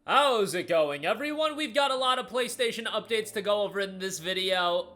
How's it going, everyone? We've got a lot of PlayStation updates to go over in this video.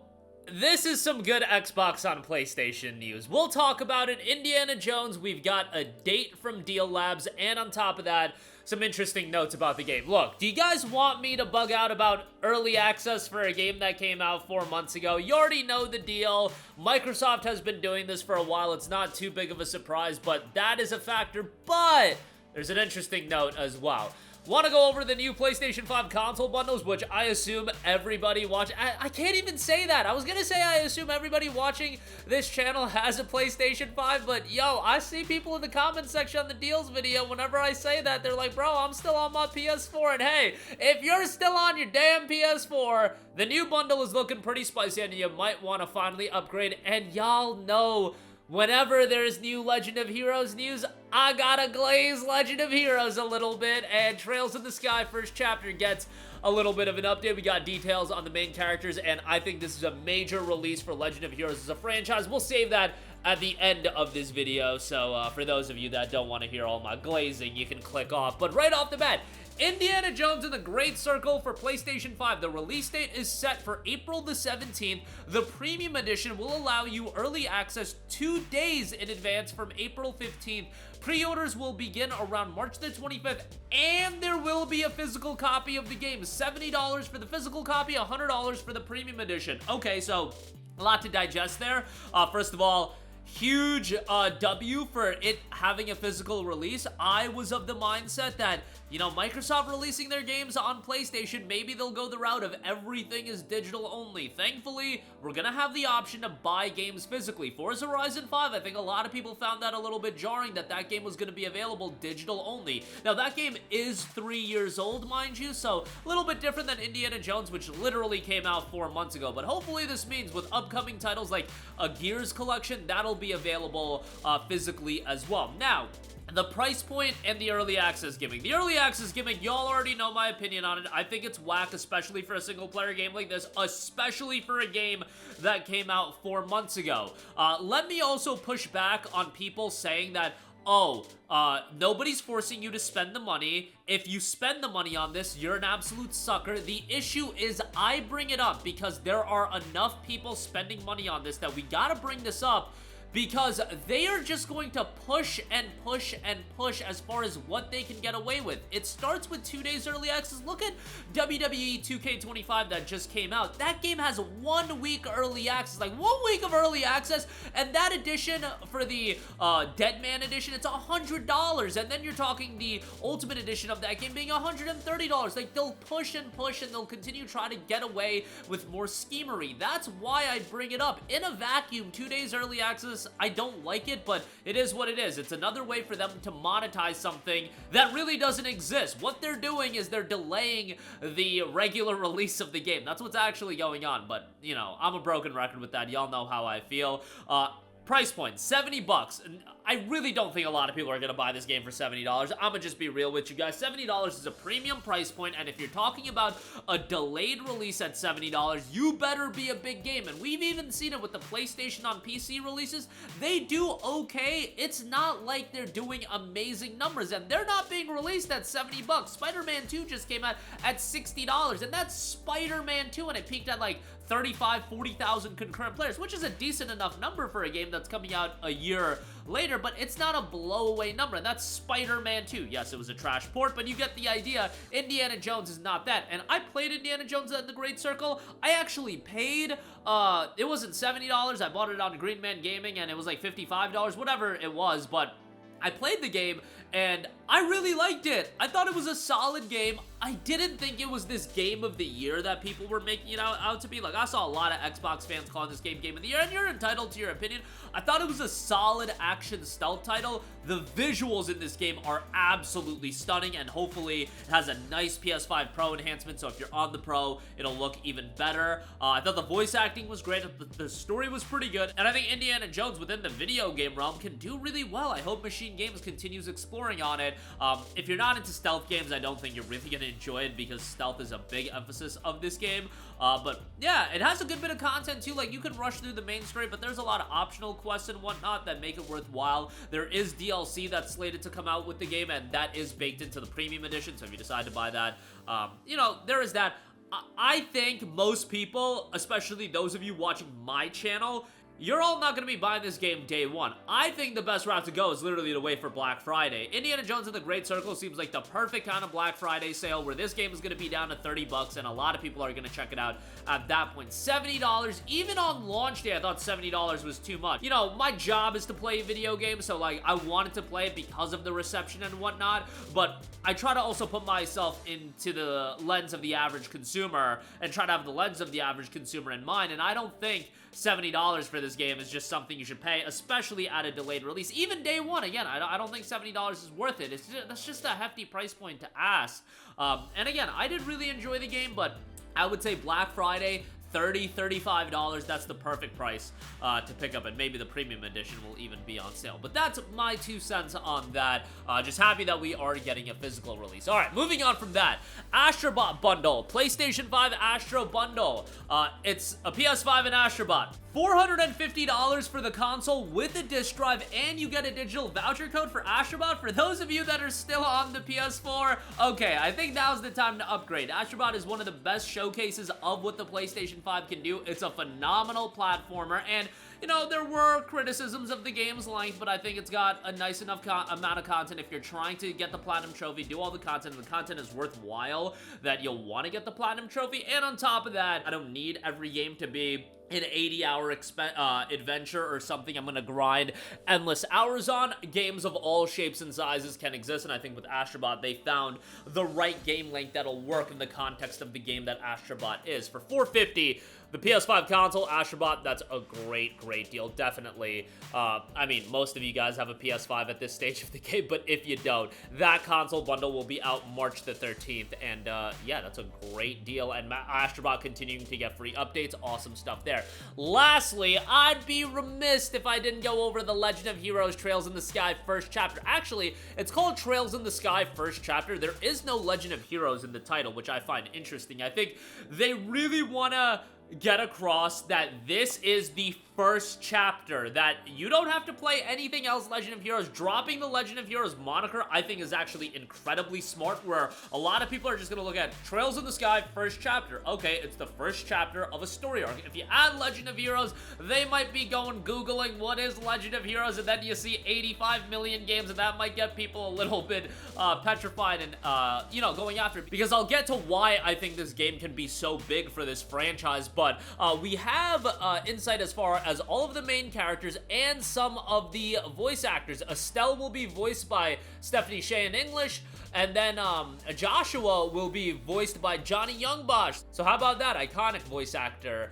This is some good Xbox on PlayStation news. We'll talk about it. Indiana Jones, we've got a date from Deal Labs, and on top of that, some interesting notes about the game. Look, do you guys want me to bug out about early access for a game that came out 4 months ago? You already know the deal. Microsoft has been doing this for a while. It's not too big of a surprise, but that is a factor. But there's an interesting note as well. Want to go over the new PlayStation 5 console bundles, which I assume everybody I can't even say that. I was going to say I assume everybody watching this channel has a PlayStation 5, but yo, I see people in the comment section on the deals video, whenever I say that, they're like, bro, I'm still on my PS4, and hey, if you're still on your damn PS4, the new bundle is looking pretty spicy, and you might want to finally upgrade, and y'all know whenever there's new Legend of Heroes news, I gotta glaze Legend of Heroes a little bit, and Trails in the Sky first chapter gets a little bit of an update. We got details on the main characters, and I think this is a major release for Legend of Heroes as a franchise. We'll save that at the end of this video, so for those of you that don't want to hear all my glazing, you can click off. But right off the bat, Indiana Jones and the Great Circle for PlayStation 5. The release date is set for April the 17th. The Premium Edition will allow you early access 2 days in advance from April 15th. Pre-orders will begin around March the 25th, and there will be a physical copy of the game. $70 for the physical copy, $100 for the Premium Edition. Okay, so a lot to digest there. First of all, huge W for it having a physical release. I was of the mindset that, you know, Microsoft releasing their games on PlayStation, maybe they'll go the route of everything is digital only. Thankfully, we're gonna have the option to buy games physically. Forza Horizon 5, I think a lot of people found that a little bit jarring that that game was gonna be available digital only. Now, that game is 3 years old, mind you, so a little bit different than Indiana Jones, which literally came out 4 months ago. But hopefully this means with upcoming titles like a Gears collection, that'll be available physically as well. Now, the price point and the early access gimmick. The early access gimmick, y'all already know my opinion on it. I think it's whack, especially for a single player game like this, especially for a game that came out 4 months ago. Let me also push back on people saying that, nobody's forcing you to spend the money. If you spend the money on this, you're an absolute sucker. The issue is I bring it up because there are enough people spending money on this that we gotta bring this up, because they are just going to push and push and push as far as what they can get away with. It starts with 2 days early access. Look at WWE 2K25 that just came out. That game has 1 week early access, like 1 week of early access, and that edition for the Deadman edition, it's $100, and then you're talking the Ultimate edition of that game being $130. Like, they'll push and push, and they'll continue to try to get away with more schemery. That's why I bring it up. In a vacuum, 2 days early access, I don't like it, but it is what it is. It's another way for them to monetize something that really doesn't exist. What they're doing is they're delaying the regular release of the game. That's what's actually going on, but, you know, I'm a broken record with that. Y'all know how I feel. Price point, $70. And I really don't think a lot of people are going to buy this game for $70. I'm going to just be real with you guys. $70 is a premium price point, and if you're talking about a delayed release at $70, you better be a big game. And we've even seen it with the PlayStation on PC releases. They do okay. It's not like they're doing amazing numbers, and they're not being released at $70. Spider-Man 2 just came out at $60, and that's Spider-Man 2, and it peaked at like 40,000 concurrent players, which is a decent enough number for a game that's coming out a year later, but it's not a blowaway number, and that's Spider-Man 2. Yes, it was a trash port, but you get the idea. Indiana Jones is not that, and I played Indiana Jones at the Great Circle. I actually paid, it wasn't $70, I bought it on Green Man Gaming, and it was like $55, whatever it was, but I played the game, and I really liked it. I thought it was a solid game. I didn't think it was this game of the year that people were making it out to be. Like, I saw a lot of Xbox fans calling this game of the year, and you're entitled to your opinion. I thought it was a solid action stealth title. The visuals in this game are absolutely stunning, and hopefully it has a nice PS5 Pro enhancement, so if you're on the Pro, it'll look even better. I thought the voice acting was great, the story was pretty good, and I think Indiana Jones within the video game realm can do really well. I hope Machine Games continues exploring on it, If you're not into stealth games, I don't think you're really going to enjoy it because stealth is a big emphasis of this game. But yeah, it has a good bit of content too. Like, you can rush through the main story, but there's a lot of optional quests and whatnot that make it worthwhile. There is DLC that's slated to come out with the game, and that is baked into the premium edition, so if you decide to buy that, you know, there is that. I think most people, especially those of you watching my channel, you're all not going to be buying this game day one. I think the best route to go is literally to wait for Black Friday. Indiana Jones and the Great Circle seems like the perfect kind of Black Friday sale where this game is going to be down to 30 bucks and a lot of people are going to check it out at that point. $70, even on launch day, I thought $70 was too much. You know, my job is to play video games, so like I wanted to play it because of the reception and whatnot, but I try to also put myself into the lens of the average consumer and try to have the lens of the average consumer in mind, and I don't think $70 for this game is just something you should pay, especially at a delayed release. Even day one, again, I don't think $70 is worth it. That's just a hefty price point to ask. And again, I did really enjoy the game, but I would say Black Friday, $30, $35, that's the perfect price to pick up, and maybe the premium edition will even be on sale. But that's my 2 cents on that. Just happy that we are getting a physical release. All right, moving on from that, Astro Bot Bundle, PlayStation 5 Astro Bundle. It's a PS5 and Astro Bot. $450 for the console with a disc drive, and you get a digital voucher code for Astro Bot. For those of you that are still on the PS4, okay, I think now's the time to upgrade. Astro Bot is one of the best showcases of what the PlayStation 5 can do. It's a phenomenal platformer, and you know, there were criticisms of the game's length, but I think it's got a nice enough amount of content. If you're trying to get the Platinum Trophy, do all the content, and the content is worthwhile, that you'll want to get the Platinum Trophy. And on top of that, I don't need every game to be an 80-hour adventure or something I'm gonna grind endless hours on. Games of all shapes and sizes can exist, and I think with Astro Bot, they found the right game length that'll work in the context of the game that Astro Bot is. For $450, the PS5 console, Astro Bot, that's a great deal, definitely. I mean, most of you guys have a PS5 at this stage of the game, but if you don't, that console bundle will be out March the 13th, and yeah, that's a great deal, and Astro Bot continuing to get free updates, awesome stuff there. Lastly, I'd be remiss if I didn't go over the Legend of Heroes Trails in the Sky first chapter. Actually, it's called Trails in the Sky first chapter. There is no Legend of Heroes in the title, which I find interesting. I think they really want to get across that this is the first chapter, that you don't have to play anything else Legend of Heroes. Dropping the Legend of Heroes moniker, I think, is actually incredibly smart, where a lot of people are just gonna look at Trails in the Sky first chapter. Okay, it's the first chapter of a story arc. If you add Legend of Heroes, they might be googling what is Legend of Heroes, and then you see 85 million games, and that might get people a little bit petrified and you know, going after it, because I'll get to why I think this game can be so big for this franchise. But we have insight as far as all of the main characters and some of the voice actors. Estelle will be voiced by Stephanie Shea in English, and then Joshua will be voiced by Johnny Youngbosh. So how about that iconic voice actor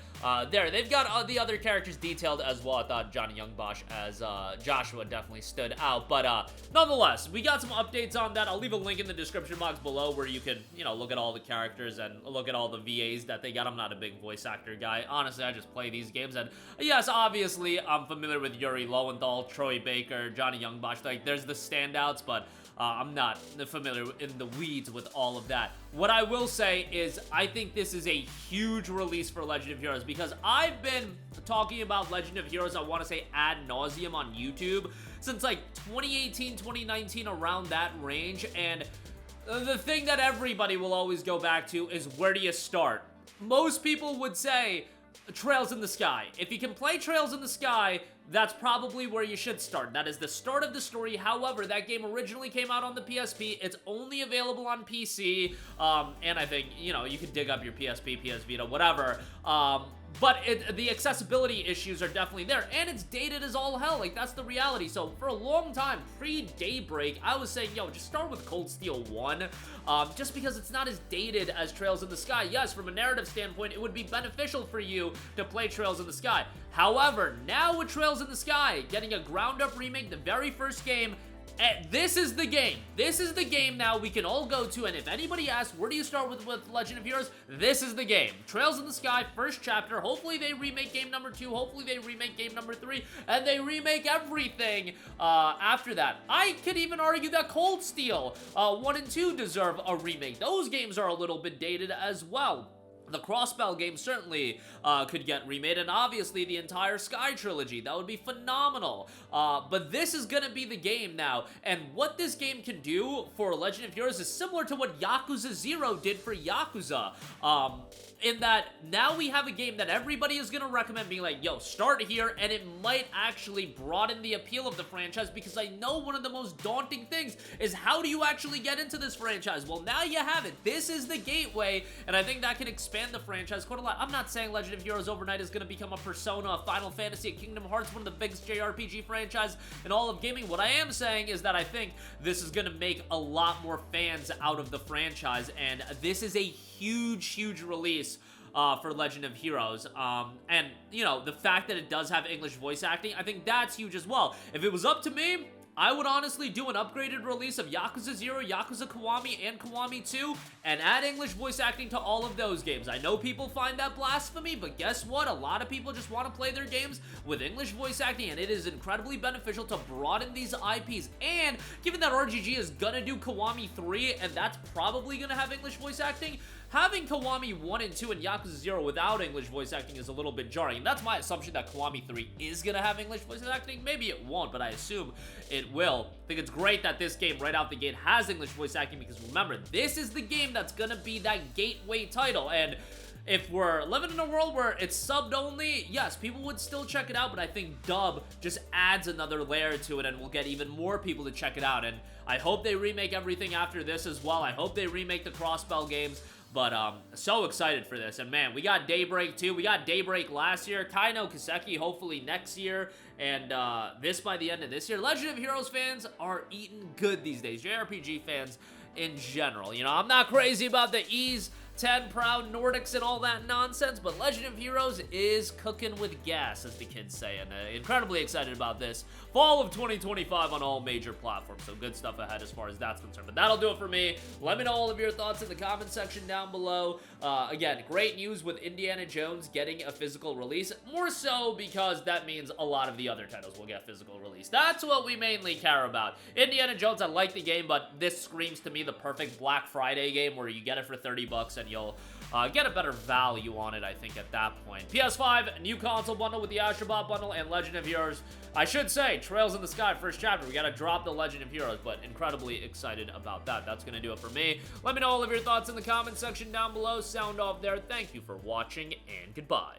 there? They've got the other characters detailed as well. I thought Johnny Youngbosh as Joshua definitely stood out, but nonetheless, we got some updates on that. I'll leave a link in the description box below where you can, you know, look at all the characters and look at all the VAs that they got. I'm not a big voice actor guy. Honestly, I just play these games, and yes, obviously, I'm familiar with Yuri Lowenthal, Troy Baker, Johnny Youngbosh. Like, there's the standouts, but I'm not familiar in the weeds with all of that. What I will say is I think this is a huge release for Legend of Heroes, because I've been talking about Legend of Heroes, I want to say ad nauseum on YouTube since like 2018, 2019, around that range, and the thing that everybody will always go back to is, where do you start? Most people would say Trails in the Sky. If you can play Trails in the Sky, that's probably where you should start. That is the start of the story. However, that game originally came out on the PSP. It's only available on PC, and I think, you know, you could dig up your PSP, PS Vita, whatever. But the accessibility issues are definitely there, and it's dated as all hell. Like, that's the reality. So for a long time, pre-Daybreak, I was saying, yo, just start with Cold Steel 1, just because it's not as dated as Trails in the Sky. Yes, from a narrative standpoint, it would be beneficial for you to play Trails in the Sky. However, now with Trails in the Sky, getting a ground-up remake, the very first game, This is the game. This is the game now we can all go to, and if anybody asks, where do you start with Legend of Heroes? This is the game. Trails in the Sky, first chapter. Hopefully they remake game number 2. Hopefully they remake game number 3, and they remake everything after that. I could even argue that Cold Steel 1 and 2 deserve a remake. Those games are a little bit dated as well. The Crossbell game certainly could get remade, and obviously the entire Sky trilogy. That would be phenomenal. But this is gonna be the game now, and what this game can do for Legend of Heroes is similar to what Yakuza 0 did for Yakuza. In that now we have a game that everybody is gonna recommend, being like, yo, start here, and it might actually broaden the appeal of the franchise, because I know one of the most daunting things is, how do you actually get into this franchise? Well, now you have it. This is the gateway, and I think that can expand the franchise quite a lot. I'm not saying Legend of Heroes overnight is going to become a Persona, a Final Fantasy, a Kingdom Hearts, one of the biggest JRPG franchises in all of gaming. What I am saying is that I think this is going to make a lot more fans out of the franchise, and this is a huge release for Legend of Heroes. And, you know, the fact that it does have English voice acting, I think that's huge as well. If it was up to me, I would honestly do an upgraded release of Yakuza 0, Yakuza Kiwami, and Kiwami 2, and add English voice acting to all of those games. I know people find that blasphemy, but guess what? A lot of people just want to play their games with English voice acting, and it is incredibly beneficial to broaden these IPs. And given that RGG is gonna do Kiwami 3, and that's probably gonna have English voice acting, having Kiwami 1 and 2 and Yakuza 0 without English voice acting is a little bit jarring. And that's my assumption, that Kiwami 3 is gonna have English voice acting. Maybe it won't, but I assume it will. I think it's great that this game right out the gate has English voice acting, because remember, this is the game that's gonna be that gateway title. And if we're living in a world where it's subbed only, yes, people would still check it out, but I think dub just adds another layer to it, and we'll get even more people to check it out. And I hope they remake everything after this as well. I hope they remake the Crossbell games. But, so excited for this. And man, we got Daybreak too. We got Daybreak last year. Kaino Kiseki hopefully next year. And, this by the end of this year. Legend of Heroes fans are eating good these days. JRPG fans in general. You know, I'm not crazy about the Ease 10 Proud Nordics and all that nonsense, but Legend of Heroes is cooking with gas, as the kids say, and incredibly excited about this. Fall of 2025 on all major platforms, so good stuff ahead as far as that's concerned. But that'll do it for me. Let me know all of your thoughts in the comment section down below. Again, great news with Indiana Jones getting a physical release, more so because that means a lot of the other titles will get physical release. That's what we mainly care about. Indiana Jones, I like the game, but this screams to me the perfect Black Friday game where you get it for 30 bucks and you'll get a better value on it, I think, at that point. PS5, new console bundle with the Astro Bot Bundle, and Legend of Heroes. I should say, Trails in the Sky, first chapter. We gotta drop the Legend of Heroes, but incredibly excited about that. That's gonna do it for me. Let me know all of your thoughts in the comment section down below. Sound off there. Thank you for watching, and goodbye.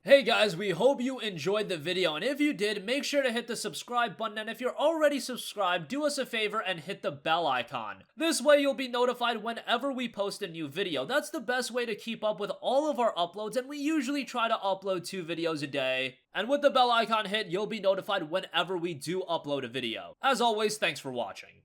Hey guys, we hope you enjoyed the video, and if you did, make sure to hit the subscribe button, and if you're already subscribed, do us a favor and hit the bell icon. This way you'll be notified whenever we post a new video. That's the best way to keep up with all of our uploads, and we usually try to upload 2 videos a day. And with the bell icon hit, you'll be notified whenever we do upload a video. As always, thanks for watching.